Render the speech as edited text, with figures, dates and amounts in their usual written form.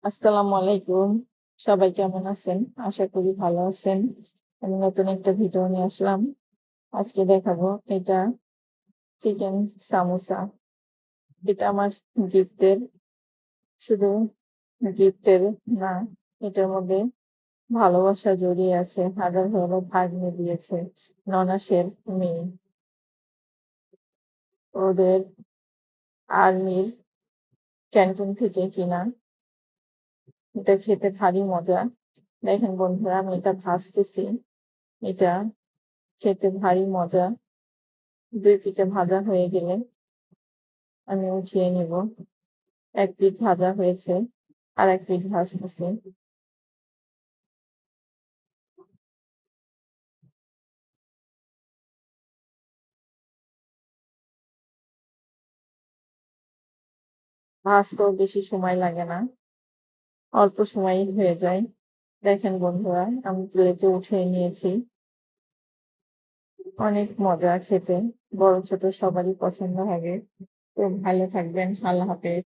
আসসালামু আলাইকুম। সবাই কেমন আছেন? আশা করি ভালো আছেন। আমি নতুন একটা ভিডিও নিয়ে আসলাম। আজকে দেখাবো এটা চিকেন সামোসা। এটা আমার গিফটের, শুধু গিফটের না, এটার মধ্যে ভালোবাসা জড়িয়ে আছে। হাজার হলো ভাগ্নে দিয়েছে, ননাসের মেয়ে। ওদের আর্মির ক্যান্টিন থেকে কিনা। এটা খেতে ভারী মজা। দেখেন বন্ধুরা, আমি এটা ভাজতেছি। এটা খেতে ভারী মজা। ২ পিঠে ভাজা হয়ে গেলে আমি উঠিয়ে নিব। ১ পিঠ ভাজা হয়েছে, আরেক পিঠ ভাজতেছি। ভাজতেও বেশি সময় লাগে না, অল্প সময়েই হয়ে যায়। দেখেন বন্ধুরা, আমি প্লেটে উঠিয়ে নিয়েছি। অনেক মজা খেতে, বড় ছোট সবারই পছন্দ হবে। তো ভালো থাকবেন। আল্লাহ হাফেজ।